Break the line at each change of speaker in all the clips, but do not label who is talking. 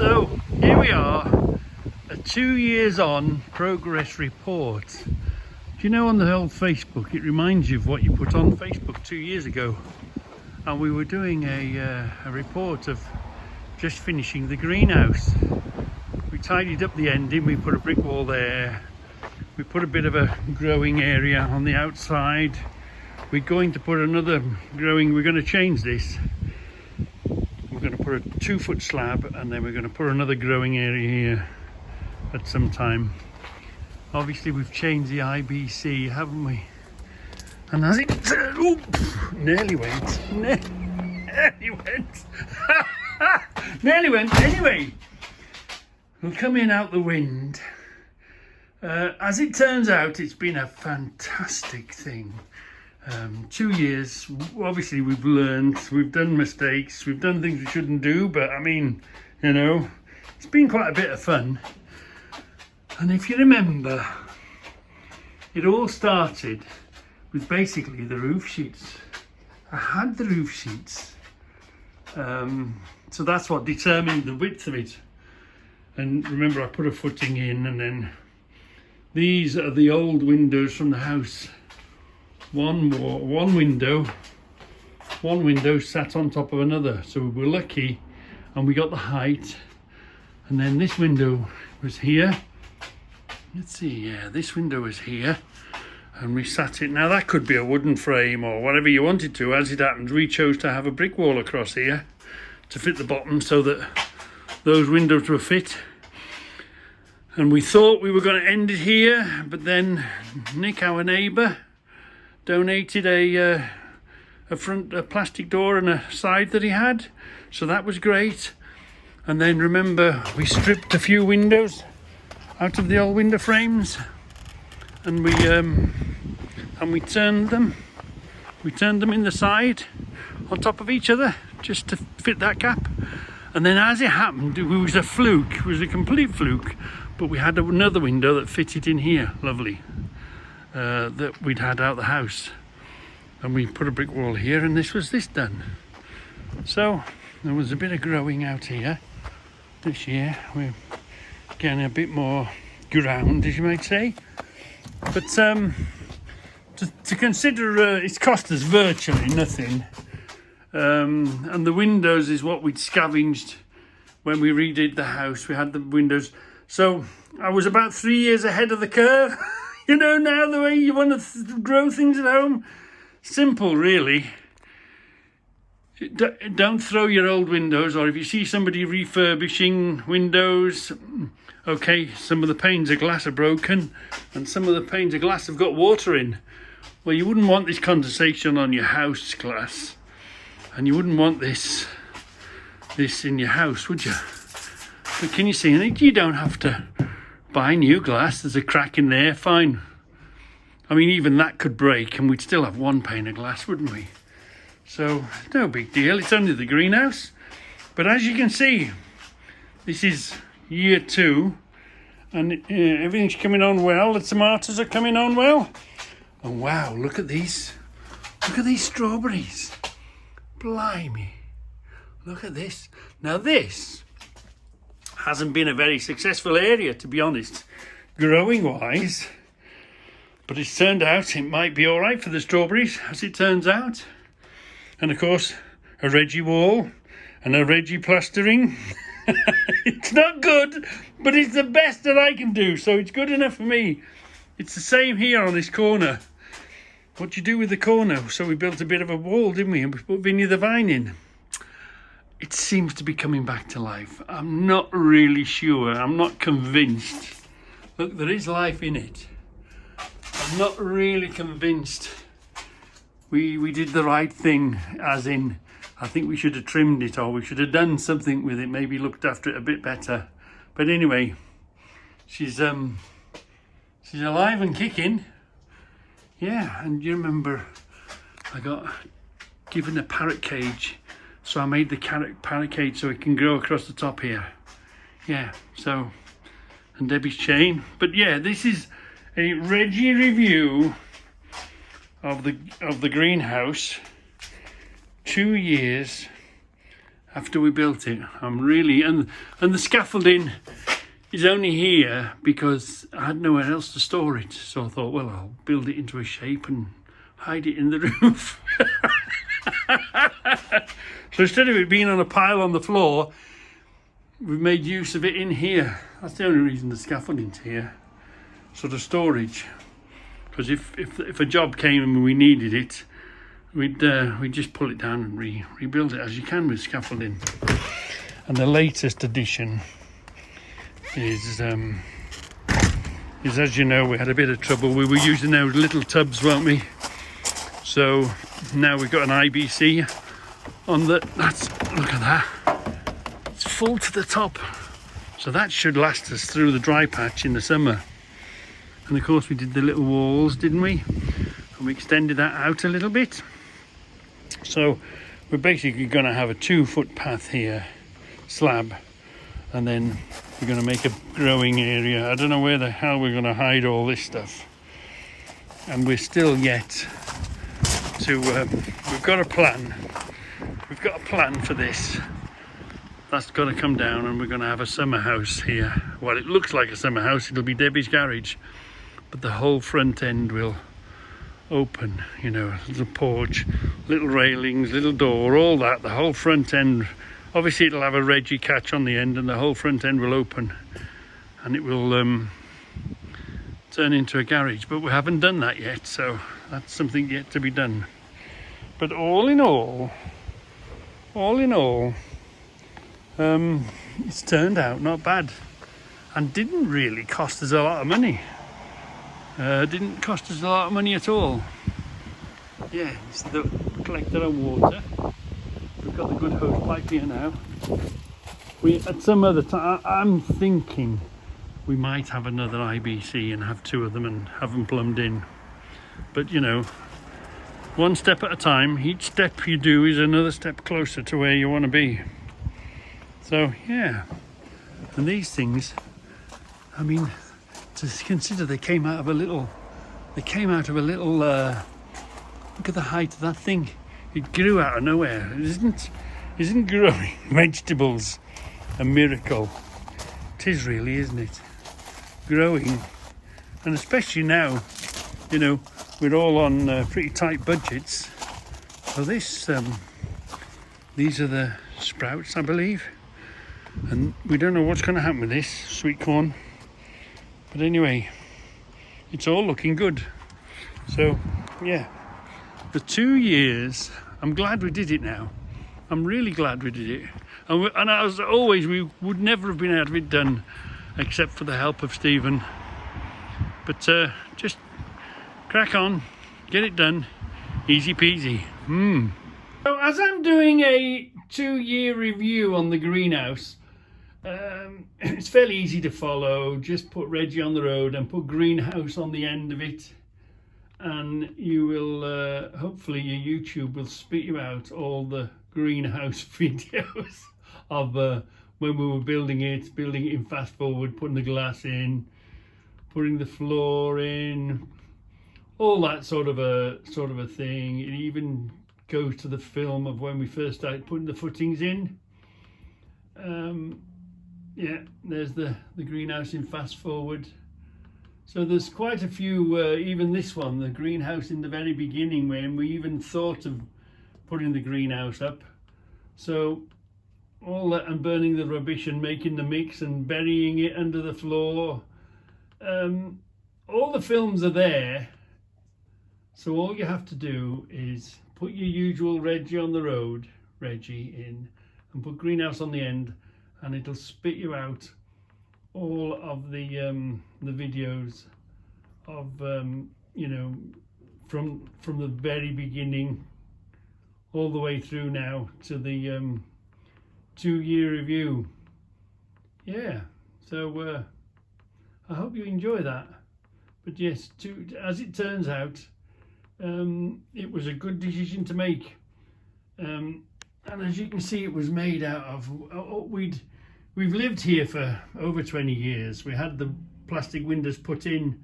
So here we are, a 2 years on progress report. Do you know, on the old Facebook, it reminds you of what you put on Facebook 2 years ago. And we were doing a report of just finishing the greenhouse. We tidied up the ending, we put a brick wall there. We put a bit of a growing area on the outside. We're going to put another growing, we're going to change this. We're going to put a 2-foot slab and then we're going to put another growing area here at some time. Obviously we've changed the IBC, haven't we? And as it nearly went, nearly went, nearly went. Anyway, we'll come in out the wind. As it turns out, it's been a fantastic thing. 2 years, obviously we've learned, we've done mistakes, we've done things we shouldn't do, but I mean, you know, it's been quite a bit of fun. And if you remember, it all started with basically the roof sheets. I had the roof sheets, so that's what determined the width of it. And remember, I put a footing in, and then these are the old windows from the house. One window sat on top of another, so we were lucky and we got the height. And then this window was here. Let's see, yeah, this window was here and we sat it. Now that could be a wooden frame or whatever you wanted to. As it happened, we chose to have a brick wall across here to fit the bottom so that those windows were fit. And we thought we were going to end it here, but then Nick, our neighbour, donated a plastic door and a side that he had, so that was great. And then remember, we stripped a few windows out of the old window frames, and we turned them in the side on top of each other just to fit that gap. And then as it happened, it was a fluke, it was a complete fluke, but we had another window that fitted in here, lovely. That we'd had out the house, and we put a brick wall here, and this done. So there was a bit of growing out here this year. We're getting a bit more ground, as you might say, but to consider, it's cost us virtually nothing, and the windows is what we'd scavenged when we redid the house. We had the windows, so I was about 3 years ahead of the curve. You know, now the way you want to grow things at home, simple really. Don't throw your old windows, or if you see somebody refurbishing windows, okay, some of the panes of glass are broken and some of the panes of glass have got water in. Well, you wouldn't want this condensation on your house glass, and you wouldn't want this in your house, would you? But can you see anything? You don't have to buy new glass. There's a crack in there, fine. I mean, even that could break and we'd still have one pane of glass, wouldn't we? So no big deal, it's only the greenhouse. But as you can see, this is year 2 and everything's coming on well. The tomatoes are coming on well. And wow, look at these strawberries. Blimey, look at this. Now this hasn't been a very successful area, to be honest, growing wise, but it's turned out it might be all right for the strawberries, as it turns out. And of course, a Reggie wall and a Reggie plastering. It's not good, but it's the best that I can do, so it's good enough for me. It's the same here on this corner. What do you do with the corner? So we built a bit of a wall, didn't we, and we put Vinny the Vine in. It seems to be coming back to life. I'm not really sure. I'm not convinced. Look, there is life in it. I'm not really convinced we did the right thing, as in, I think we should have trimmed it, or we should have done something with it, maybe looked after it a bit better. But anyway, she's alive and kicking. Yeah, and you remember I got given a parrot cage. So I made the parrot cage so it can grow across the top here. Yeah, so, and Debbie's chain. But yeah, this is a Reggie review of the greenhouse. 2 years after we built it. I'm really, and the scaffolding is only here because I had nowhere else to store it. So I thought, well, I'll build it into a shape and hide it in the roof. So instead of it being on a pile on the floor, we've made use of it in here. That's the only reason the scaffolding's here, sort of storage. Because if a job came and we needed it, we'd just pull it down and rebuild it, as you can with scaffolding. And the latest addition is as you know, we had a bit of trouble. We were using those little tubs, weren't we? So now we've got an IBC on the. Look at that. It's full to the top. So that should last us through the dry patch in the summer. And of course we did the little walls, didn't we? And we extended that out a little bit. So we're basically going to have a 2-foot path here, slab, and then we're going to make a growing area. I don't know where the hell we're going to hide all this stuff. And we're still yet to, we've got a plan. We've got a plan for this. That's got to come down, and we're going to have a summer house here. Well, it looks like a summer house. It'll be Debbie's garage, but the whole front end will open, you know, little porch, little railings, little door, all that. The whole front end, obviously it'll have a Reggie catch on the end, and the whole front end will open, and it will turn into a garage. But we haven't done that yet, so that's something yet to be done. But all in all, it's turned out not bad, and didn't really cost us a lot of money. Didn't cost us a lot of money at all. Yeah, it's the collector of water. We've got the good hose pipe here now. We at some other time, I'm thinking we might have another IBC and have 2 of them and have them plumbed in. But you know, one step at a time. Each step you do is another step closer to where you want to be. So yeah, and these things, I mean, to consider they came out of a little, look at the height of that thing. It grew out of nowhere. It isn't growing vegetables a miracle? It is really, isn't it? Growing, and especially now, you know, we're all on pretty tight budgets. So this, these are the sprouts, I believe, and we don't know what's going to happen with this sweet corn. But anyway, it's all looking good. So yeah, the 2 years, I'm glad we did it now. I'm really glad we did it. And as always, we would never have been able to have it done except for the help of Stephen. But just crack on, get it done, easy peasy. So as I'm doing a 2-year review on the greenhouse, it's fairly easy to follow. Just put Reggie on the road and put greenhouse on the end of it, and you will hopefully your YouTube will spit you out all the greenhouse videos of when we were building it in fast forward, putting the glass in, putting the floor in, all that sort of a thing. It even goes to the film of when we first started putting the footings in. Yeah, there's the greenhouse in fast forward. So there's quite a few, even this one, the greenhouse in the very beginning, when we even thought of putting the greenhouse up. So all that, and burning the rubbish and making the mix and burying it under the floor. All the films are there. So all you have to do is put your usual Reggie on the road, Reggie in, and put greenhouse on the end, and it'll spit you out all of the videos of you know, from the very beginning all the way through now to the 2-year review. Yeah, so I hope you enjoy that. But yes, as it turns out, it was a good decision to make, and as you can see, it was made out of we've lived here for over 20 years. We had the plastic windows put in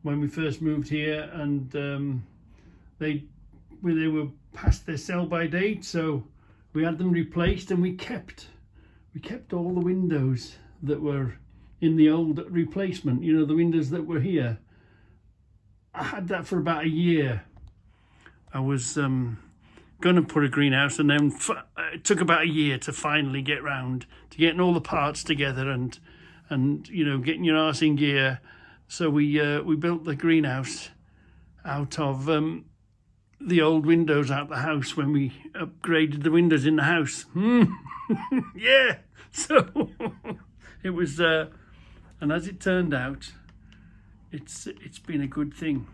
when we first moved here, and they were past their sell-by date, so we had them replaced, and we kept all the windows that were in the old replacement, you know, the windows that were here. I had that for about a year. I was going to put a greenhouse, and then it took about a year to finally get round to getting all the parts together and you know, getting your arse in gear. So we built the greenhouse out of the old windows out the house when we upgraded the windows in the house. Yeah, so it was, and as it turned out, it's been a good thing.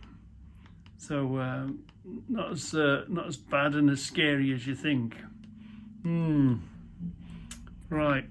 So not as bad and as scary as you think. Right.